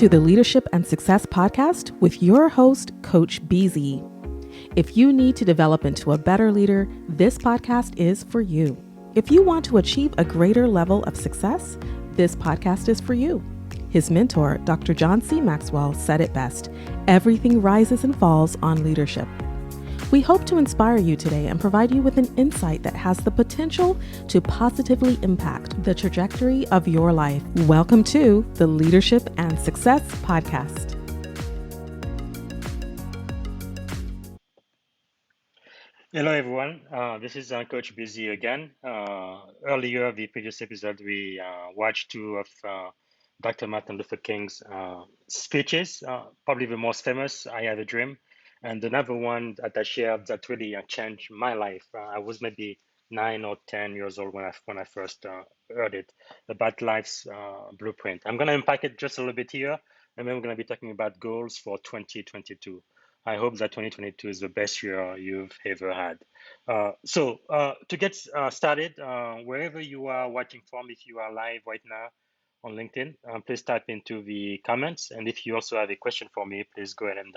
to the Leadership and Success Podcast with your host, Coach BZ. If you need to develop into a better leader, this podcast is for you. If you want to achieve a greater level of success, this podcast is for you. His mentor, Dr. John C. Maxwell, said it best: everything rises and falls on leadership. We hope to inspire you today and provide you with an insight that has the potential to positively impact the trajectory of your life. Welcome to the Leadership and Success Podcast. Hello, everyone. This is Coach Busy again. Earlier, the previous episode, we watched two of Dr. Martin Luther King's speeches, probably the most famous, I Have a Dream, and another one that I shared that really changed my life. I was maybe 9 or 10 years old when I first heard it, about life's blueprint. I'm going to unpack it just a little bit here, and then we're going to be talking about goals for 2022. I hope that 2022 is the best year you've ever had. To get started, wherever you are watching from, if you are live right now on LinkedIn, please type into the comments. And if you also have a question for me, please go ahead and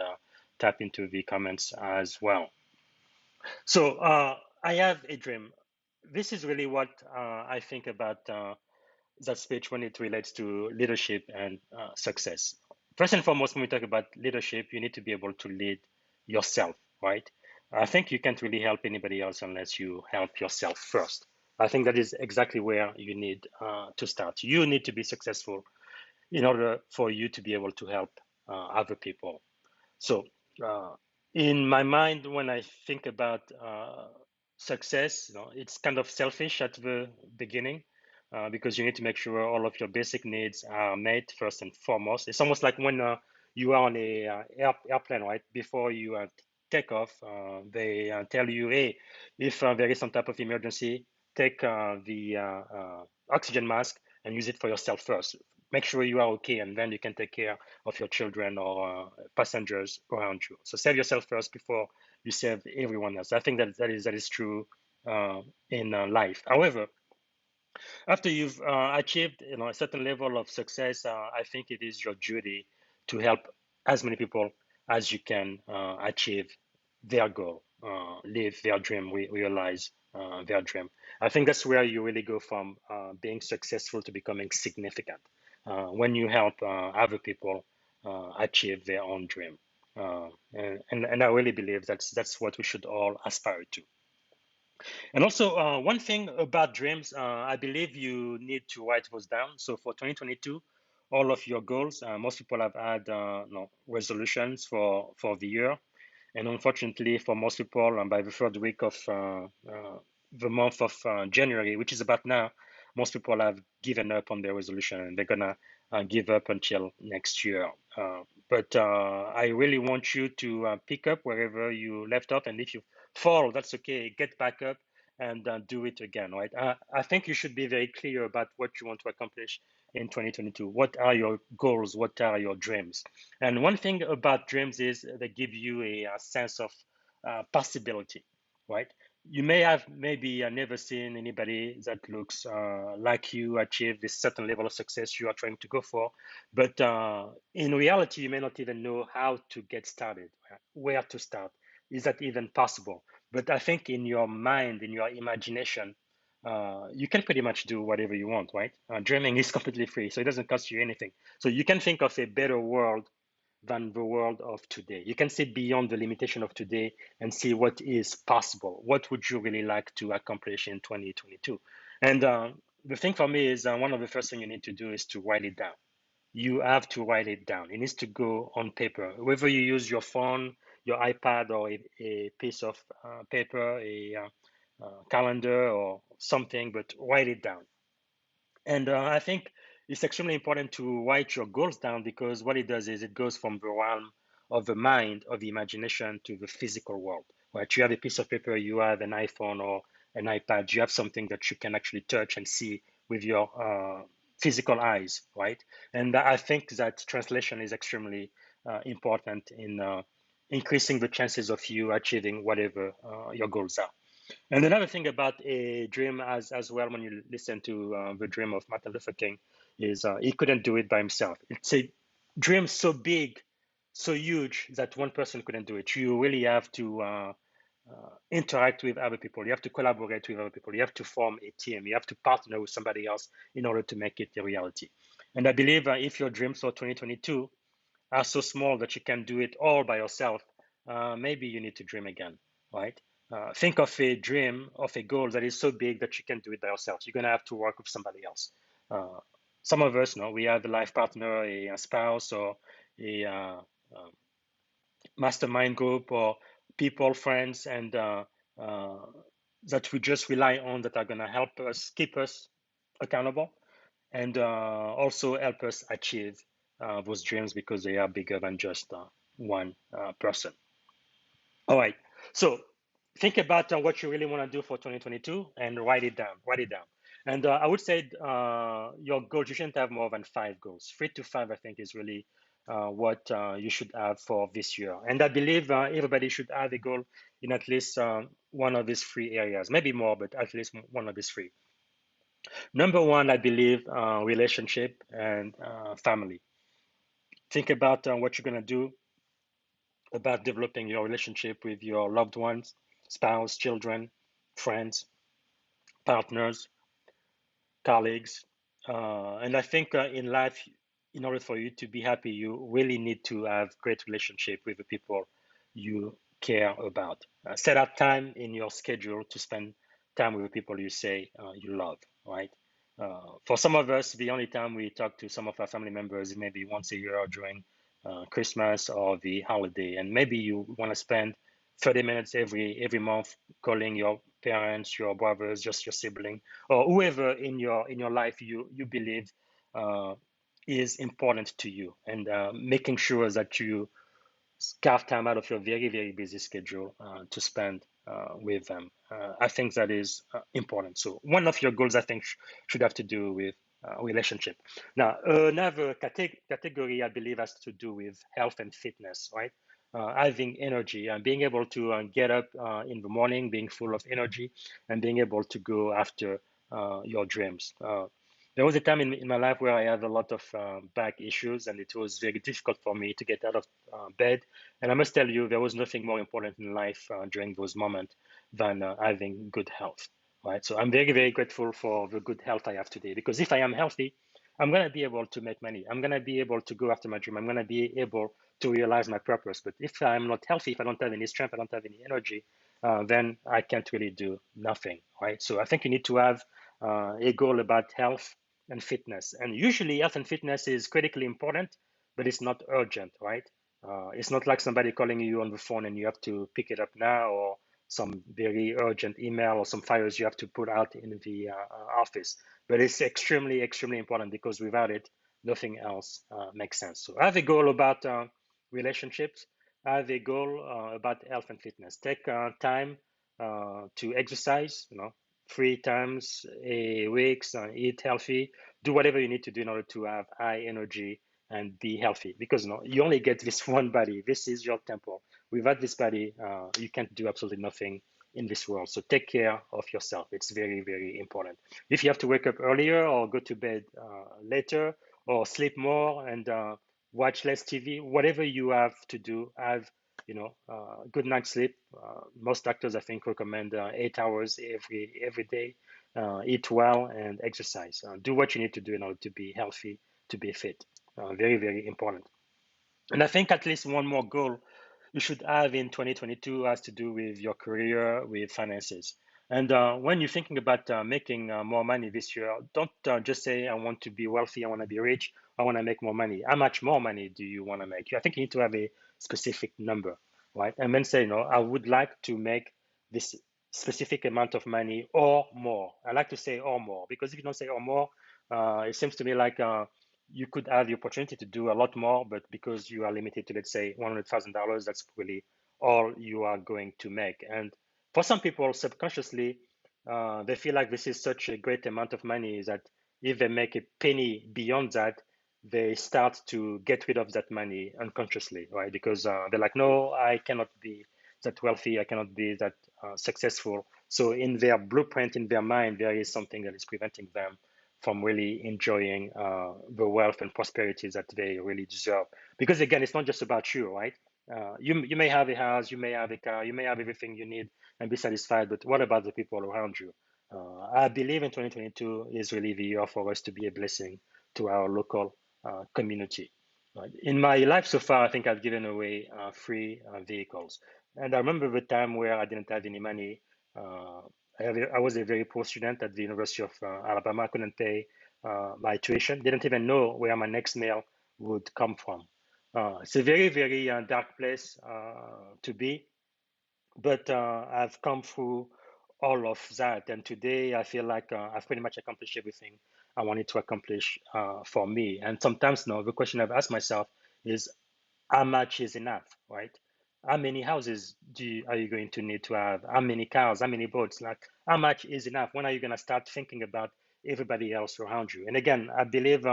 type into the comments as well. I have a dream. This is really what I think about that speech when it relates to leadership and success. First and foremost, when we talk about leadership, you need to be able to lead yourself, right? I think you can't really help anybody else unless you help yourself first. I think that is exactly where you need to start. You need to be successful in order for you to be able to help other people. So, uh, in my mind, when I think about success, it's kind of selfish at the beginning because you need to make sure all of your basic needs are met first and foremost. It's almost like when you are on a airplane, right? Before you take off, they tell you, hey, if there is some type of emergency, take the oxygen mask and use it for yourself first. Make sure you are okay, and then you can take care of your children or passengers around you. So save yourself first before you save everyone else. I think that is true in life. However, after you've achieved a certain level of success, I think it is your duty to help as many people as you can achieve their goal, live their dream, realize their dream. I think that's where you really go from being successful to becoming significant when you help other people achieve their own dream. And I really believe that's what we should all aspire to. And also, one thing about dreams, I believe you need to write those down. So for 2022, all of your goals, most people have had resolutions for the year. And unfortunately, for most people, by the third week of the month of January, which is about now, most people have given up on their resolution and they're gonna give up until next year. But I really want you to pick up wherever you left off, and if you fall, that's okay. Get back up and do it again, right? I think you should be very clear about what you want to accomplish in 2022. What are your goals? What are your dreams? And one thing about dreams is they give you a sense of possibility, right? You may have maybe never seen anybody that looks like you achieve this certain level of success you are trying to go for, but in reality, you may not even know how to get started, where to start. Is that even possible? But I think in your mind, in your imagination, you can pretty much do whatever you want, right? Dreaming is completely free, so it doesn't cost you anything. So you can think of a better world than the world of today. You can see beyond the limitation of today and see what is possible. What would you really like to accomplish in 2022? And the thing for me is one of the first things you need to do is to write it down. You have to write it down. It needs to go on paper. Whether you use your phone, your iPad, or a piece of paper, a calendar, or something, but write it down. And I think it's extremely important to write your goals down because what it does is it goes from the realm of the mind, of the imagination to the physical world. Right? You have a piece of paper, you have an iPhone or an iPad, you have something that you can actually touch and see with your physical eyes, right? And I think that translation is extremely important in increasing the chances of you achieving whatever your goals are. And another thing about a dream, as well, when you listen to the dream of Martin Luther King, is he couldn't do it by himself. dream so big, so huge that one person couldn't do it. You really have to interact with other people. You have to collaborate with other people. You have to form a team. You have to partner with somebody else in order to make it a reality. And I believe if your dreams for 2022 are so small that you can do it all by yourself, maybe you need to dream again, right? Think of a dream, of a goal that is so big that you can do it by yourself. You're going to have to work with somebody else. Uh, some of us, we have a life partner, a spouse, or a mastermind group, or people, friends, and uh, that we just rely on that are going to help us, keep us accountable, and also help us achieve those dreams because they are bigger than just one person. All right. So think about what you really want to do for 2022 and write it down. Write it down. And I would say your goals, you shouldn't have more than five goals. Three to five, I think, is really what you should have for this year. And I believe everybody should have a goal in at least one of these three areas, maybe more, but at least one of these three. Number one, I believe relationship and family. Think about what you're going to do about developing your relationship with your loved ones, spouse, children, friends, partners, colleagues. And I think in life, in order for you to be happy, you really need to have great relationship with the people you care about. Set up time in your schedule to spend time with the people you say you love, right? For some of us, the only time we talk to some of our family members is maybe once a year or during Christmas or the holiday. And maybe you want to spend 30 minutes every month calling your parents, your brothers, just your sibling, or whoever in your life you believe uh, is important to you, and making sure that you carve time out of your very busy schedule to spend with them. I think that is important. So one of your goals, I think, should have to do with relationship. Now, another category I believe has to do with health and fitness, right? Having energy and being able to get up in the morning, being full of energy, and being able to go after your dreams. There was a time in my life where I had a lot of back issues, and it was very difficult for me to get out of bed. And I must tell you, there was nothing more important in life during those moments than having good health, right? So I'm very grateful for the good health I have today, because if I am healthy, I'm going to be able to make money. I'm going to be able to go after my dream. I'm going to be able to realize my purpose. But if I'm not healthy, if I don't have any strength, I don't have any energy, then I can't really do nothing, right? So I think you need to have a goal about health and fitness. And usually, health and fitness is critically important, but it's not urgent, right? It's not like somebody calling you on the phone and you have to pick it up now, or some very urgent email or some fires you have to put out in the office. But it's extremely important, because without it, nothing else makes sense. So I have a goal about relationships. I have a goal about health and fitness. Take time to exercise, 3 times a week, eat healthy, do whatever you need to do in order to have high energy and be healthy, because you only get this one body. This is your temple. Without this body, you can't do absolutely nothing in this world. So take care of yourself. It's very important. If you have to wake up earlier or go to bed later, or sleep more and watch less TV, whatever you have to do, have good night's sleep. Most doctors, I think, recommend 8 hours every day. Eat well and exercise. Do what you need to do in order to be healthy, to be fit. Very important. And I think at least one more goal you should have in 2022 has to do with your career, with finances. And when you're thinking about making more money this year, don't just say, I want to be wealthy, I want to be rich, I want to make more money. How much more money do you want to make? I think you need to have a specific number, right? And then say, I would like to make this specific amount of money or more. I like to say or more, because if you don't say or more, it seems to me like you could have the opportunity to do a lot more, but because you are limited to, let's say, $100,000, that's really all you are going to make. And for some people, subconsciously, they feel like this is such a great amount of money that if they make a penny beyond that, they start to get rid of that money unconsciously, right? Because they're like, no, I cannot be that wealthy, I cannot be that successful. So in their blueprint, in their mind, there is something that is preventing them from really enjoying the wealth and prosperity that they really deserve. Because again, it's not just about you, right? You may have a house, you may have a car, you may have everything you need and be satisfied, but what about the people around you? I believe in 2022 is really the year for us to be a blessing to our local community. In my life so far, I think I've given away free vehicles. And I remember the time where I didn't have any money. Uh, I was a very poor student at the University of Alabama. I couldn't pay my tuition. Didn't even know where my next meal would come from. It's a very, very dark place to be, but I've come through all of that, and today I feel like I've pretty much accomplished everything I wanted to accomplish for me. And sometimes now the question I've asked myself is, how much is enough, right? How many houses are you going to need to have? How many cars? How many boats? Like, how much is enough? When are you going to start thinking about everybody else around you? And again, I believe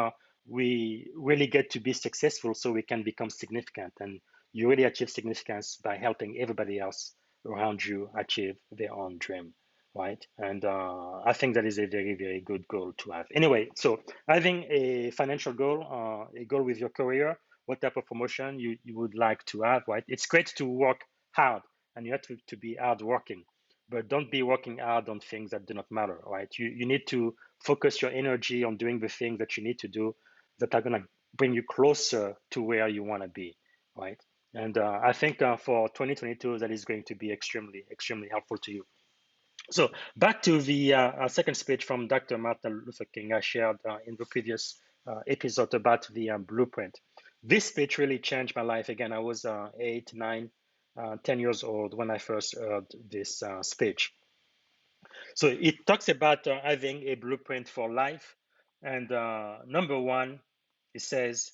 we really get to be successful so we can become significant. And you really achieve significance by helping everybody else around you achieve their own dream, right? And I think that is a very, very good goal to have. Anyway, so having a financial goal, a goal with your career, what type of promotion you would like to have, right? It's great to work hard and you have to be hard working, but don't be working hard on things that do not matter, right? You need to focus your energy on doing the things that you need to do that are going to bring you closer to where you want to be, right? And I think for 2022, that is going to be extremely, extremely helpful to you. So back to the second speech from Dr. Martin Luther King I shared in the previous episode about the blueprint. This speech really changed my life. Again, I was 8, 9, 10 years old when I first heard this speech. So it talks about having a blueprint for life. And number one, it says,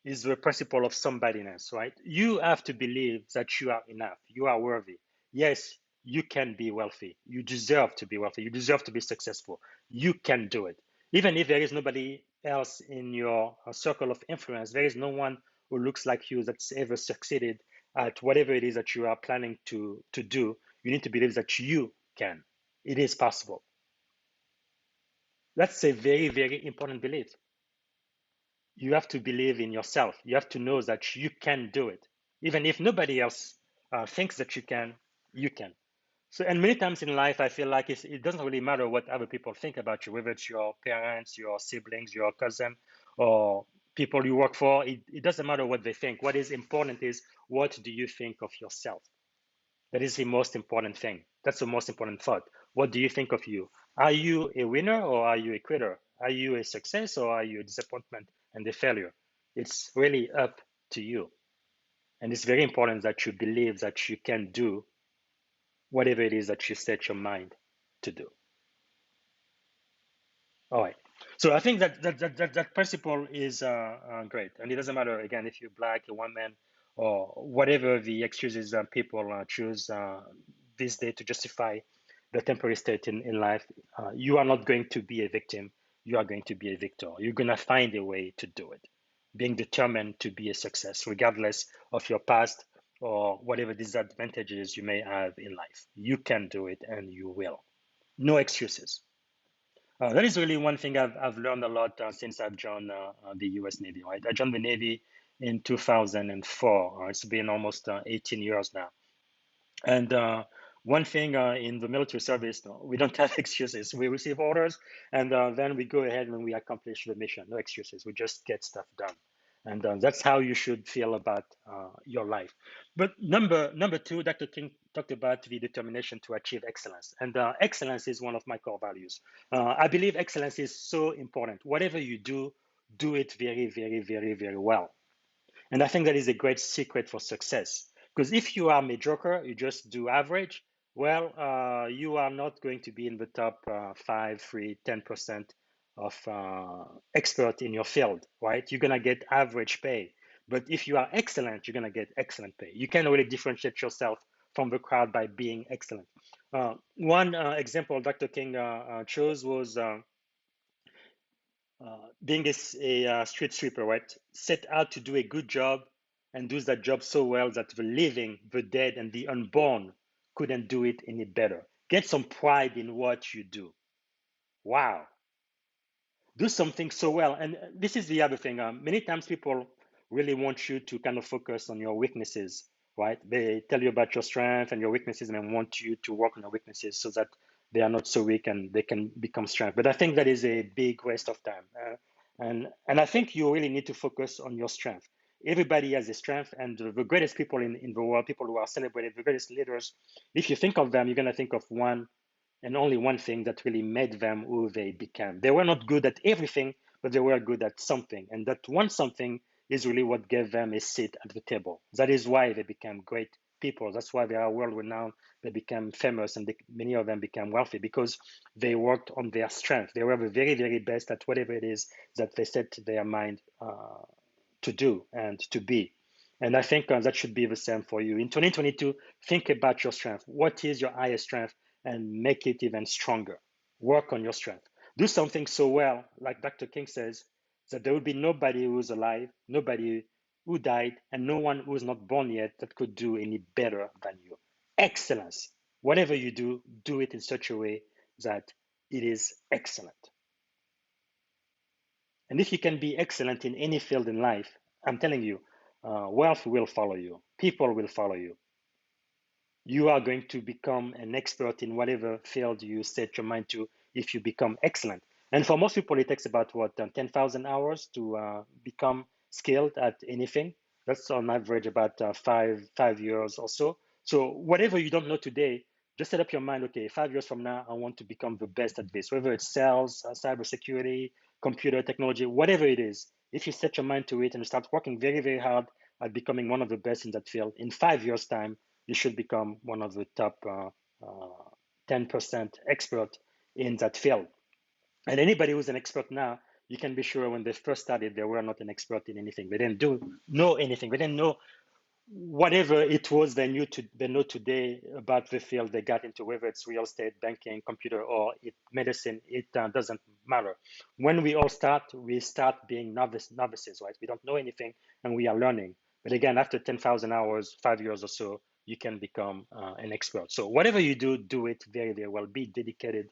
is the principle of somebodiness, right? You have to believe that you are enough, you are worthy. Yes, you can be wealthy. You deserve to be wealthy. You deserve to be successful. You can do it. Even if there is nobody else in your circle of influence, there is no one who looks like you that's ever succeeded at whatever it is that you are planning to do. You need to believe that you can. It is possible. That's a very, very important belief. You have to believe in yourself. You have to know that you can do it. Even if nobody else thinks that you can, you can. So, and many times in life, I feel like it doesn't really matter what other people think about you, whether it's your parents, your siblings, your cousin, or people you work for. It doesn't matter what they think. What is important is, what do you think of yourself? That is the most important thing. That's the most important thought. What do you think of you? Are you a winner or are you a quitter? Are you a success or are you a disappointment and a failure? It's really up to you. And it's very important that you believe that you can do whatever it is that you set your mind to do. All right. So I think that principle is great, and it doesn't matter again if you're black, a woman, or whatever the excuses people choose this day to justify the temporary state in life. You are not going to be a victim. You are going to be a victor. You're going to find a way to do it, being determined to be a success, regardless of your past or whatever disadvantages you may have in life. You can do it, and you will. No excuses. That is really one thing I've learned a lot since I've joined the U.S. Navy, right? I joined the Navy in 2004. It's been almost 18 years now. And one thing in the military service, no, we don't have excuses. We receive orders, and then we go ahead and we accomplish the mission. No excuses. We just get stuff done, and that's how you should feel about your life. But number two, Dr. King talked about the determination to achieve excellence, and excellence is one of my core values. I believe excellence is so important. Whatever you do it very, very, very, very well. And I think that is a great secret for success. Because if you are mediocre, you just do average, well, you are not going to be in the top 5, 3, 10% of expert in your field, right? You're going to get average pay. But if you are excellent, you're going to get excellent pay. You can really differentiate yourself from the crowd by being excellent. One example Dr. King chose was being a street sweeper, right? Set out to do a good job and does that job so well that the living, the dead, and the unborn couldn't do it any better. Get some pride in what you do. Wow. do something so well. And this is the other thing. Many times people really want you to kind of focus on your weaknesses, right? They tell you about your strength and your weaknesses and want you to work on your weaknesses so that they are not so weak and they can become strength. But I think that is a big waste of time. And I think you really need to focus on your strength. Everybody has a strength, and the greatest people in the world, people who are celebrated, the greatest leaders, if you think of them, you're going to think of one and only one thing that really made them who they became. They were not good at everything, but they were good at something. And that one something is really what gave them a seat at the table. That is why they became great people. That's why they are world renowned. They became famous, and many of them became wealthy because they worked on their strength. They were the very, very best at whatever it is that they set their mind to do and to be. And I think that should be the same for you. In 2022, think about your strength. What is your highest strength? And make it even stronger. Work on your strength. Do something so well, like Dr. King says, that there will be nobody who's alive, nobody who died, and no one who is not born yet that could do any better than you. Excellence. Whatever you do, do it in such a way that it is excellent. And if you can be excellent in any field in life, I'm telling you, wealth will follow you, people will follow you. You are going to become an expert in whatever field you set your mind to if you become excellent. And for most people, it takes about what, 10,000 hours to become skilled at anything. That's on average about 5 years or so. So whatever you don't know today, just set up your mind. Okay, 5 years from now, I want to become the best at this. Whether it's sales, cybersecurity, computer technology, whatever it is. If you set your mind to it and start working very, very hard at becoming one of the best in that field, in 5 years' time, you should become one of the top 10% expert in that field. And anybody who's an expert now, you can be sure when they first started, they were not an expert in anything. They didn't know anything. They didn't know whatever it was they know today about the field they got into, whether it's real estate, banking, computer, or medicine. It doesn't matter. When we start being novices, right? We don't know anything and we are learning. But again, after 10,000 hours, 5 years or so, you can become an expert. So whatever you do, do it very, very well. Be dedicated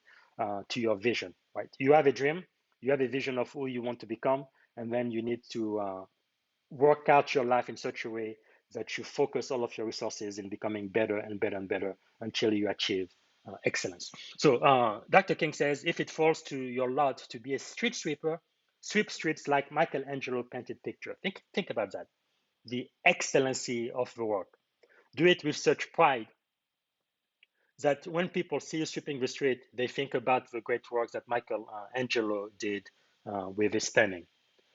to your vision, right? You have a dream, you have a vision of who you want to become, and then you need to work out your life in such a way that you focus all of your resources in becoming better and better and better until you achieve excellence. So Dr. King says, if it falls to your lot to be a street sweeper, sweep streets like Michelangelo painted picture. Think about that. The excellency of the work. Do it with such pride that when people see you sweeping the street, they think about the great work that Michelangelo did with his painting.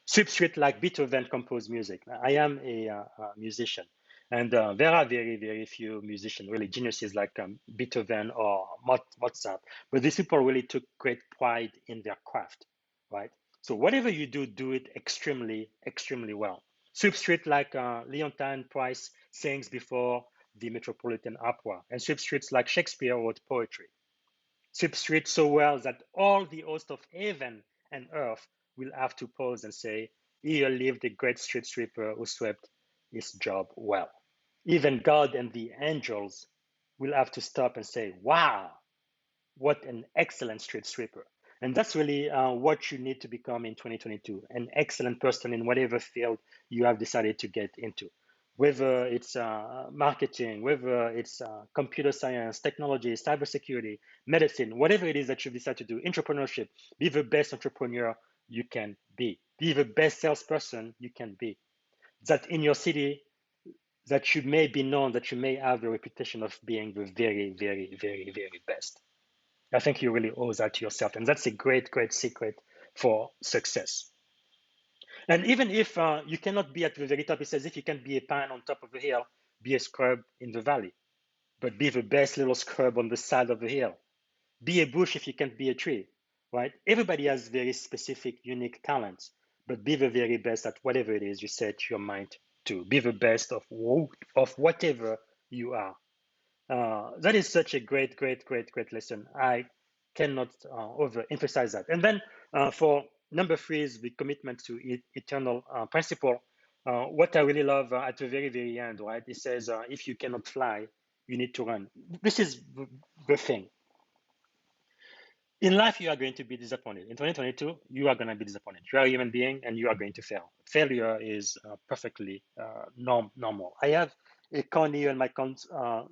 Sweep street like Beethoven composed music. I am a musician, and there are very, very few musicians, really geniuses like Beethoven or Mozart. But these people really took great pride in their craft, right? So whatever you do, do it extremely, extremely well. Sweep street like Leontyne Price sings before the Metropolitan Opera, and sweep streets like Shakespeare wrote poetry. Sweep streets so well that all the hosts of heaven and earth will have to pause and say, here lived a great street sweeper who swept his job well. Even God and the angels will have to stop and say, wow, what an excellent street sweeper. And that's really what you need to become in 2022, an excellent person in whatever field you have decided to get into. Whether it's marketing, whether it's computer science, technology, cybersecurity, medicine, whatever it is that you've decided to do, entrepreneurship, be the best entrepreneur you can be. Be the best salesperson you can be. That in your city, that you may be known, that you may have the reputation of being the very, very, very, very best. I think you really owe that to yourself. And that's a great, great secret for success. And even if you cannot be at the very top, it says if you can be a pine on top of the hill, be a scrub in the valley, but be the best little scrub on the side of the hill. Be a bush if you can't be a tree, right? Everybody has very specific, unique talents, but be the very best at whatever it is you set your mind to. Be the best of whatever you are. That is such a great, great, great, great lesson. I cannot overemphasize that. And then for number three is the commitment to eternal principle. What I really love at the very, very end, right? It says, if you cannot fly, you need to run. This is the thing. In life, you are going to be disappointed. In 2022, you are going to be disappointed. You are a human being and you are going to fail. Failure is perfectly normal. I have a coin here in my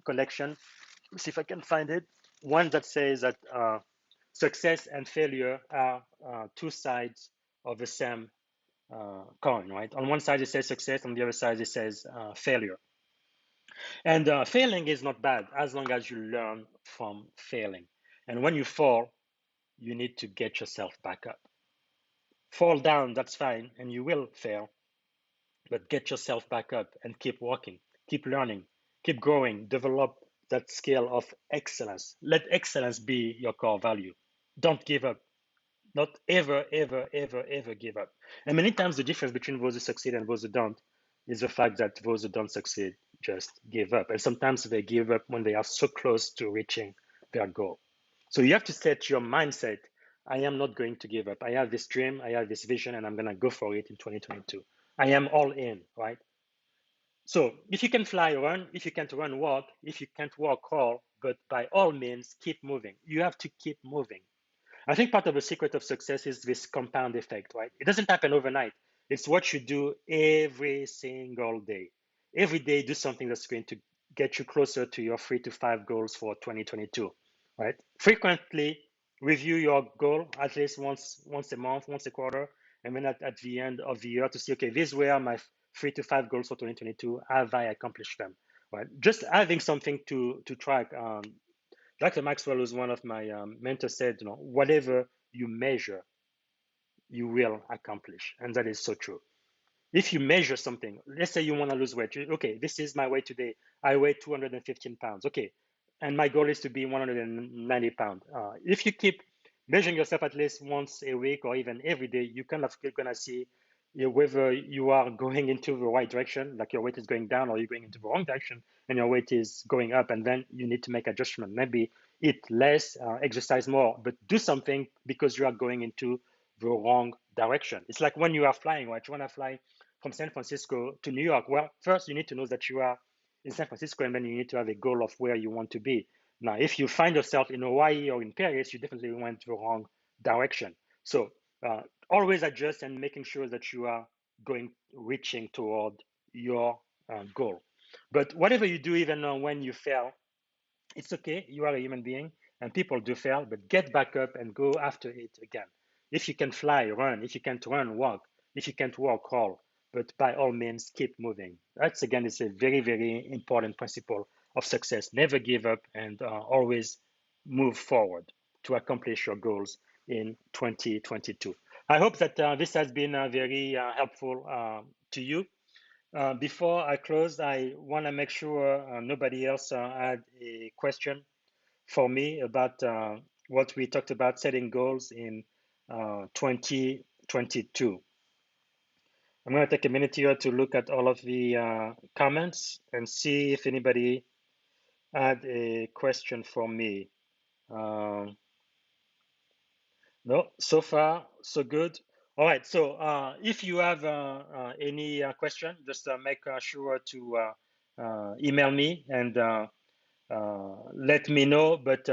collection. Let's see if I can find it. One that says that success and failure are two sides of the same coin, right? On one side, it says success. On the other side, it says failure. And failing is not bad as long as you learn from failing. And when you fall, you need to get yourself back up. Fall down, that's fine, and you will fail, but get yourself back up and keep walking, keep learning, keep growing, develop that skill of excellence. Let excellence be your core value. Don't give up. Not ever, ever, ever, ever give up. And many times the difference between those who succeed and those who don't is the fact that those who don't succeed just give up. And sometimes they give up when they are so close to reaching their goal. So you have to set your mindset. I am not going to give up. I have this dream, I have this vision, and I'm going to go for it in 2022. I am all in, right? So if you can fly, run. If you can't run, walk. If you can't walk, crawl. But by all means, keep moving. You have to keep moving. I think part of the secret of success is this compound effect, right? It doesn't happen overnight. It's what you do every single day. Every day, do something that's going to get you closer to your 3 to 5 goals for 2022, right? Frequently review your goal at least once a month, once a quarter, and then at the end of the year to see, okay, these were my 3 to 5 goals for 2022. Have I accomplished them? Right? Just having something to track. Dr. Maxwell, who's one of my mentors, said, whatever you measure, you will accomplish. And that is so true. If you measure something, let's say you want to lose weight. Okay, this is my weight today. I weigh 215 pounds. Okay. And my goal is to be 190 pounds. If you keep measuring yourself at least once a week or even every day, you kind of going to see whether you are going into the right direction, like your weight is going down, or you're going into the wrong direction and your weight is going up. And then you need to make adjustment. Maybe eat less, exercise more, but do something because you are going into the wrong direction. It's like when you are flying, right? You want to fly from San Francisco to New York. Well, first you need to know that you are in San Francisco, and then you need to have a goal of where you want to be. Now, if you find yourself in Hawaii or in Paris, you definitely went the wrong direction. So always adjust and making sure that you are reaching toward your goal. But whatever you do, even when you fail, it's okay. You are a human being and people do fail, but get back up and go after it again. If you can fly, run. If you can't run, walk. If you can't walk, crawl. But by all means, keep moving. That's again, it's a very, very important principle of success. Never give up and always move forward to accomplish your goals in 2022. I hope that this has been very helpful to you. Before I close, I want to make sure nobody else had a question for me about what we talked about setting goals in 2022. I'm going to take a minute here to look at all of the comments and see if anybody had a question for me. No, so far, so good. All right, so if you have any question, just make sure to email me and let me know. But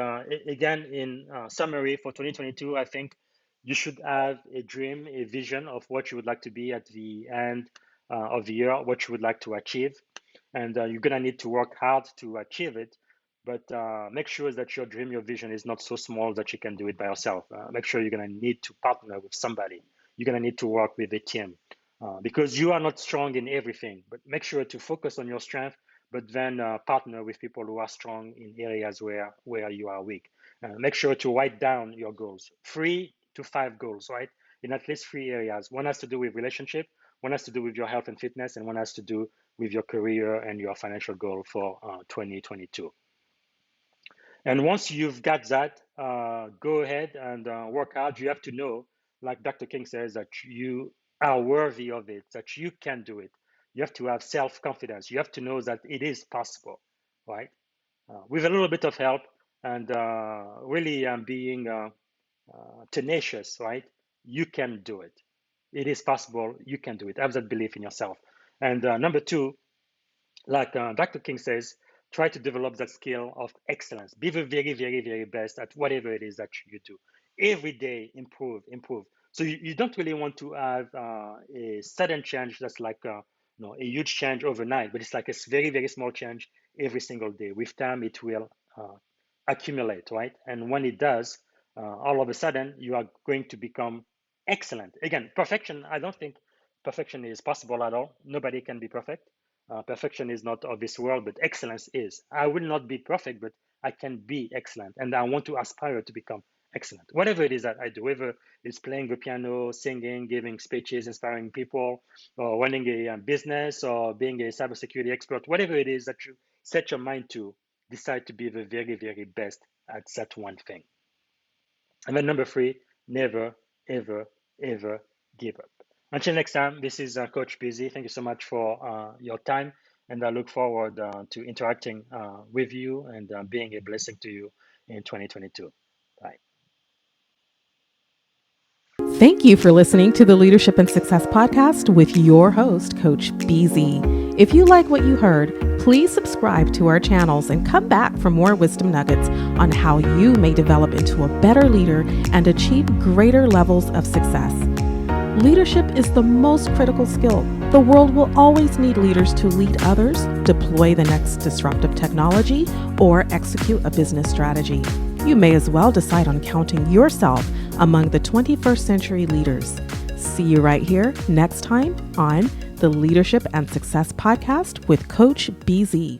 again, in summary for 2022, I think you should have a dream, a vision of what you would like to be at the end of the year, what you would like to achieve. And you're going to need to work hard to achieve it. But make sure that your dream, your vision is not so small that you can do it by yourself. Make sure you're going to need to partner with somebody. You're going to need to work with a team because you are not strong in everything. But make sure to focus on your strength, but then partner with people who are strong in areas where you are weak. Make sure to write down your goals, 3 to 5 goals, right? In at least 3 areas. One has to do with relationship, one has to do with your health and fitness, and one has to do with your career and your financial goal for 2022. And once you've got that, go ahead and work hard. You have to know, like Dr. King says, that you are worthy of it, that you can do it. You have to have self-confidence. You have to know that it is possible, right? With a little bit of help and really being tenacious, right? You can do it. It is possible. You can do it. Have that belief in yourself. And number two, like Dr. King says, try to develop that skill of excellence. Be the very, very, very best at whatever it is that you do. every day improve. So you don't really want to have a sudden change that's like a huge change overnight, but it's like a very, very small change every single day. With time, it will accumulate, right? And when it does, all of a sudden, you are going to become excellent. Again, perfection, I don't think perfection is possible at all. Nobody can be perfect. Perfection is not of this world, but excellence is. I will not be perfect, but I can be excellent. And I want to aspire to become excellent. Whatever it is that I do, whether it's playing the piano, singing, giving speeches, inspiring people, or running a business, or being a cybersecurity expert, whatever it is that you set your mind to, decide to be the very, very best at that one thing. And then number three, never, ever, ever give up. Until next time, this is Coach Busy. Thank you so much for your time. And I look forward to interacting with you and being a blessing to you in 2022. Bye. Thank you for listening to the Leadership and Success Podcast with your host, Coach BZ. If you like what you heard, please subscribe to our channels and come back for more wisdom nuggets on how you may develop into a better leader and achieve greater levels of success. Leadership is the most critical skill. The world will always need leaders to lead others, deploy the next disruptive technology, or execute a business strategy. You may as well decide on counting yourself among the 21st century leaders. See you right here next time on the Leadership and Success Podcast with Coach BZ.